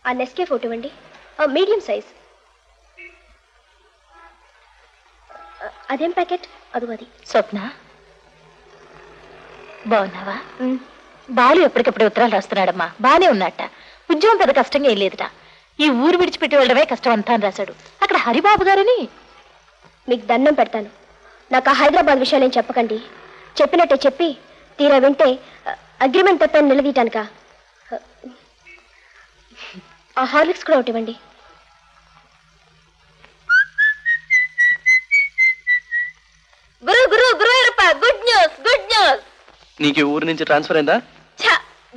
ఆ నెస్కే ఫోటో ఇవ్వండి. Medium size. అదేం ప్యాకెట్? అది. స్వప్న, బాగున్నావా? బాలు ఎప్పటికప్పుడు ఉత్తరాలు రాస్తున్నాడమ్మా. బానే ఉన్నట్ట. ఉద్యోగం పెద్ద కష్టంగా ఏం లేదుట. ఈ ఊరు విడిచిపెట్టి వెళ్ళడమే కష్టం అంతా అని రాశాడు. అక్కడ హరిబాబు గారని. మీకు దండం పెడతాను, నాకు ఆ హైదరాబాద్ విషయాలు ఏం చెప్పకండి. చెప్పినట్టే చెప్పి తీరా వింటే అగ్రిమెంట్ తప్పని నిలదీయటానిక. ఆ హార్లిక్స్ కూడా ఒకటి ఇవ్వండి. Good news, good news. నీకు ఊరు నుంచి ట్రాన్స్ఫర్ అయిందా?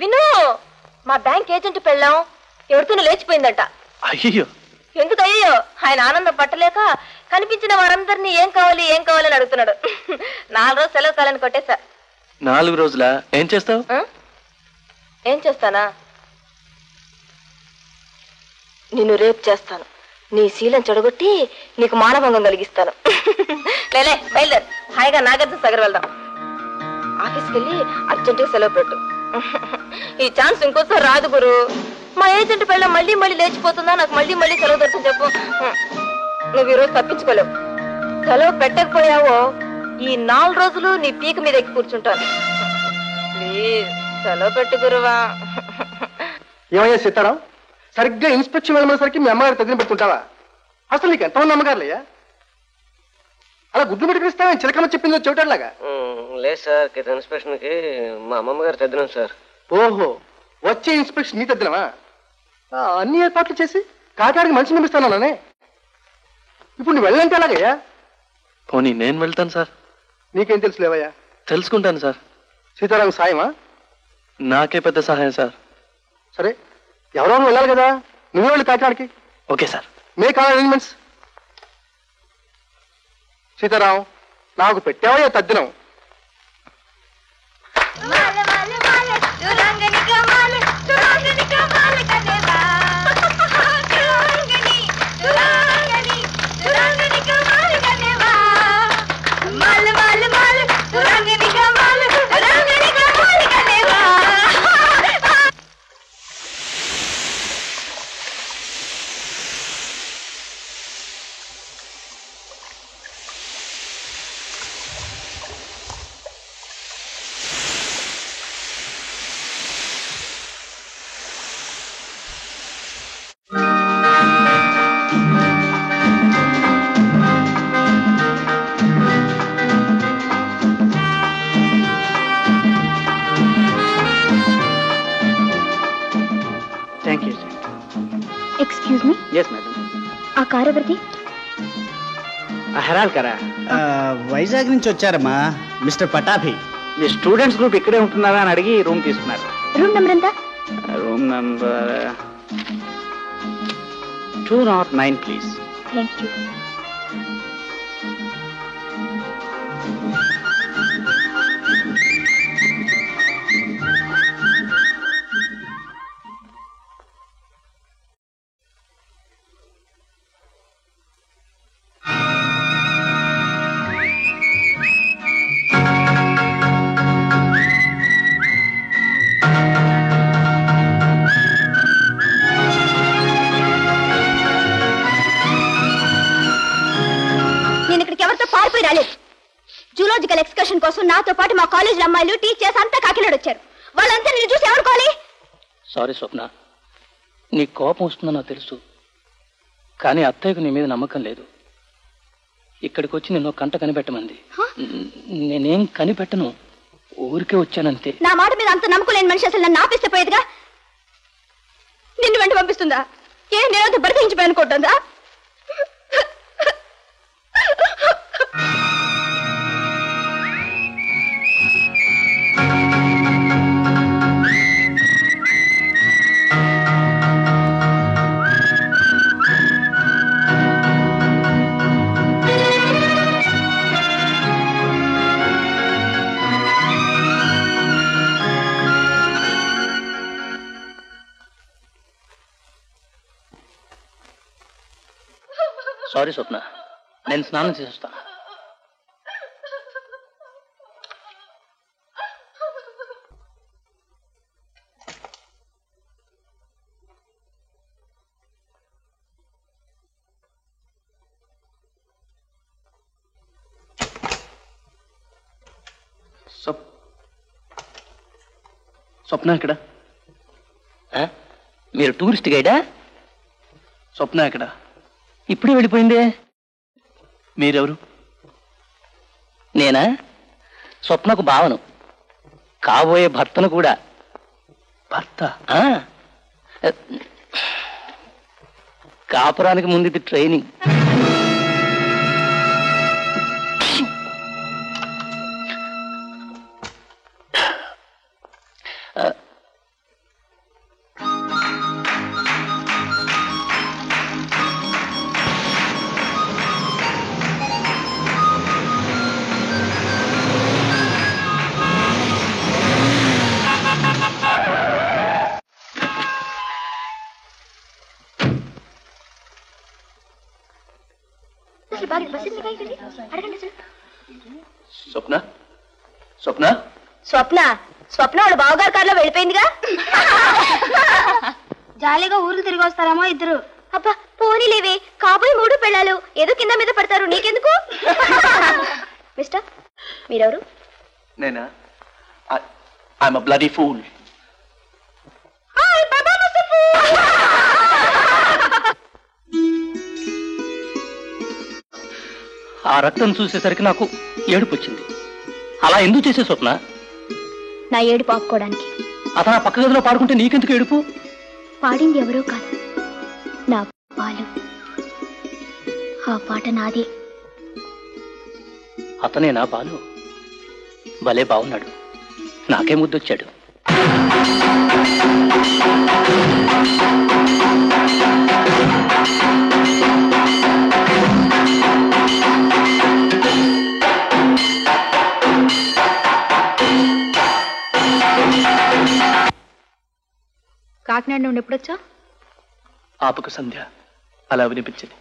విను, మా బ్యాంక్ ఏజెంట్ పెళ్ళాం ఎవరితోనూ లేచిపోయిందట. అయ్యో, ఎందుకు అయ్యో? ఆయన ఆనందం పట్టలేక కనిపించిన వారందరినీ ఏం కావాలి ఏం కావాలని అడుగుతున్నాడు. 4 రోజులు సెలవు కాలని కొట్టేశా. 4 రోజులా? ఏం చేస్తావు? ఏం చేస్తానా? నిన్ను రేపు చేస్తాను. నీ శీలం చెడగొట్టి నీకు మానభంగం కలిగిస్తాను. లేలే, బయలుదేరు. హాయిగా నాగార్జున సాగర్ వెళ్దాం. ఆఫీస్కి వెళ్ళి అర్జెంటుగా సెలవు పెట్టు. ఈ ఛాన్స్ ఇంకోసారి రాదు గురు. మా ఏజెంట్ పెళ్ళ మళ్ళీ మళ్ళీ లేచిపోతుందా? నాకు మళ్ళీ మళ్ళీ సెలవు దొరుకుతుంది చెప్పు. నువ్వు ఈరోజు తప్పించుకోలేవు. సెలవు పెట్టకపోయావో ఈ 4 రోజులు నీ పీక మీద ఎక్కి కూర్చుంటాను. ప్లీజ్ సెలవు పెట్టు గురువా. ఏమయ్యా సీతారాం, సరిగ్గా ఇన్స్పెక్షన్ వెళ్ళమనేసరికి మీ అమ్మగారు తగ్గిన పెడుతుంటావా? అసలు నీకు ఎంతమంది అమ్మగారులయ్యా? అలా గుడ్లు పెట్టుకునిస్తావా? చిలకమ్మ చెప్పిందో చెవిటాడులాగా. లేదు సార్, క్రితం ఇన్స్పెక్షన్ కి మా అమ్మమ్మ గారు తద్దినాం సార్. ఓహో, వచ్చే ఇన్స్పెక్షన్ నీ తద్దినవా? అన్ని ఏర్పాట్లు చేసి కాకాడికి మనిషి పంపిస్తానే. ఇప్పుడు నువ్వు వెళ్ళంటే ఎలాగయ్యా? పోనీ నేను వెళ్తాను సార్. నీకేం తెలుసు లేవయ్యా? తెలుసుకుంటాను సార్. సీతారాం సాయమా? నాకే పెద్ద సహాయం సార్. సరే, ఎవరెవరు వెళ్ళాలి కదా, నువ్వే వెళ్ళి కాకాడికి. Okay sir. Make all arrangements. Sitaram, నాకు పెట్టావయ్యా తద్దినం. Excuse me. Yes madam. ఆ కార్ ఎవరిది? హెరాల్ కారా? వైజాగ్ నుంచి వచ్చారమ్మా, మిస్టర్ పటాభి. మీ స్టూడెంట్స్ గ్రూప్ ఇక్కడే ఉంటున్నారా అని అడిగి రూమ్ తీసుకున్నారు. రూమ్ నెంబర్ ఎంత? Room number 209 please. Thank you. Zoological excursion కోసం నాతో పాటు మా కాలేజ్ అమ్మాయిలు, టీచర్స్ అంతా కాకినాడ వచ్చారు. వాళ్ళంతా నిన్ను చూసి ఎవరుకోవాలి? సారీ స్వప్న, నీ కోపం వస్తుందో నాకు తెలుసు, కానీ అత్తయ్యకు నీ మీద నమ్మకం లేదు. ఇక్కడికి వచ్చి నిన్ను కంట కనిపెట్టమంది. నేనేం కనిపెట్టను, ఊరికే వచ్చానంతే. నా మాట మీద అంత నమ్మకం లేని మనిషి అసలు నన్ను ఆపిస్తే పోయేదిగా. నిన్ను వెంట పంపిస్తుందా? ఏ నేనంత బరితించిపోయానుకుంటుందా? సారీ స్వప్న, నేను స్నానం చేస్తాను. స్వప్న ఎక్కడ? మీరు టూరిస్ట్ గైడా? స్వప్న ఎక్కడ? ఇప్పుడే వెళ్ళిపోయిందే. మీరెవరు? నేనా? స్వప్నకు భావను, కాబోయే భర్తను కూడా. భర్త? కాపురానికి ముందు ఇది ట్రైనింగ్. స్వప్న స్వప్న స్వప్న స్వప్న వాడు బావగారు కారులో వెళ్ళిపోయిందిగా. జాలీగా ఊరికి తిరిగి వస్తారేమో ఇద్దరు. అబ్బా పోనీలేవే, కాబోయే 3 పెళ్ళాలు ఏదో కింద మీద పడతారు, నీకెందుకు? మిస్టర్, మీరెవరు? నేనా? I'm a bloody fool. ఆ రక్తం చూసేసరికి నాకు ఏడుపు వచ్చింది. అలా ఎందుకు చేసే స్వప్న? నా ఏడుపు ఆపుకోవడానికి. అతను ఆ పక్క గదిలో పాడుకుంటే నీకెందుకు ఏడుపు? పాడింది ఎవరో కాదు, నా బాలు. ఆ పాట నాదే. అతనే నా బాలు. భలే బాగున్నాడు, నాకే ముద్దొచ్చాడు. కాకినాడ నుండి ఎప్పుడొచ్చా? ఆపకు సంధ్య, అలా వినిపించింది.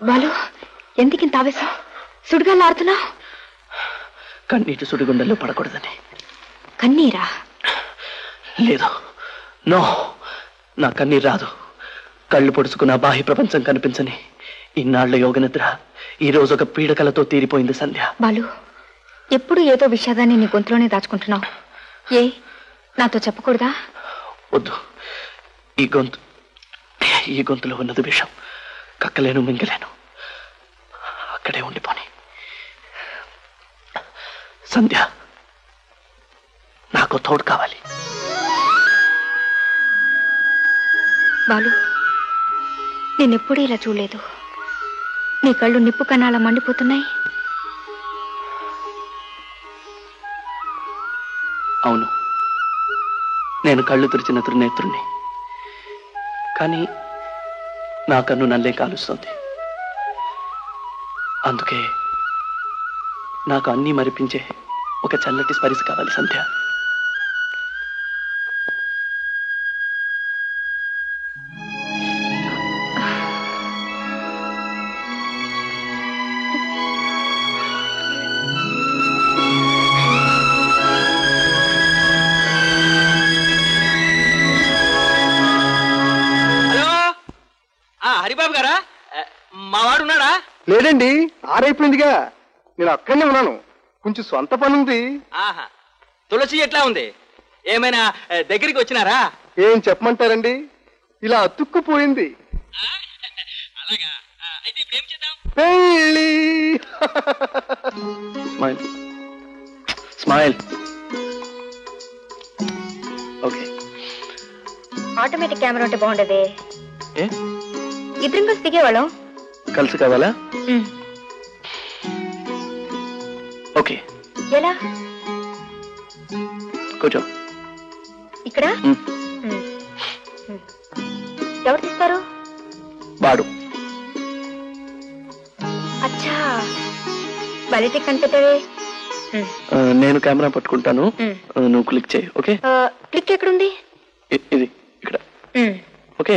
బాలు, ఎందుకింత ఆవేశం? సుడిగాలు ఆడుతున్నా? కన్నీటి సుడిగుండల్లో పడకూడదని. కన్నీరా? లేదు, నో, నా కన్నీరు రాదు. కళ్ళు పొడుచుకున్న బాహ్య ప్రపంచం కనిపించని ఇన్నాళ్ల యోగనిద్ర ఈ రోజు ఒక పీడకలతో తీరిపోయింది సంధ్య. బాలు, ఎప్పుడు ఏదో విషాదాన్ని నీ గొంతులోనే దాచుకుంటున్నావు. ఏ నాతో చెప్పకూడదా? వద్దు, ఈ గొంతులో ఉన్నది విషం. కక్కలేను, మింగలేను. అక్కడే ఉండిపోని. సంధ్య, నాకు తోడు కావాలి. బాలు, నేనెప్పుడూ ఇలా చూడలేదు. నీ కళ్ళు నిప్పు కన్నాలా మండిపోతున్నాయి. అవును, నేను కళ్ళు తెరిచిన త్రినేత్రుణ్ణి. కానీ నా కన్ను నల్లే కాలుస్తుంది. అందుకే నాకు అన్నీ మరిపించే ఒక చల్లటి స్పరిశ కావాలి సంధ్య. హరిబాబు గారా? మా వాడు ఉన్నాడా? లేదండి, ఆరైపోయిందిగా. నేను అక్కడనే ఉన్నాను. కొంచెం సొంత పనుంది. ఆహా, తులసి ఎట్లా ఉంది? ఏమైనా దగ్గరికి వచ్చినారా? ఏం చెప్పమంటారండి, ఇలా అతుక్కుపోయింది. పెళ్ళి. Smile smile. Okay. Automatic camera ఉంటే బాగుండేది. ఏ ఇద్దరం కలిసి దిగేవాళ్ళం. కలిసి కావాలా? ఓకే. ఎలా? కూర్చో. ఇక్కడ ఎవరు తీస్తారు? వాడు. అచ్చా, బయటికి కనిపెట్టావే. నేను కెమెరా పట్టుకుంటాను, నువ్వు క్లిక్ చేయి. ఓకే. క్లిక్ ఎక్కడుంది? ఇది ఇక్కడ. ఓకే.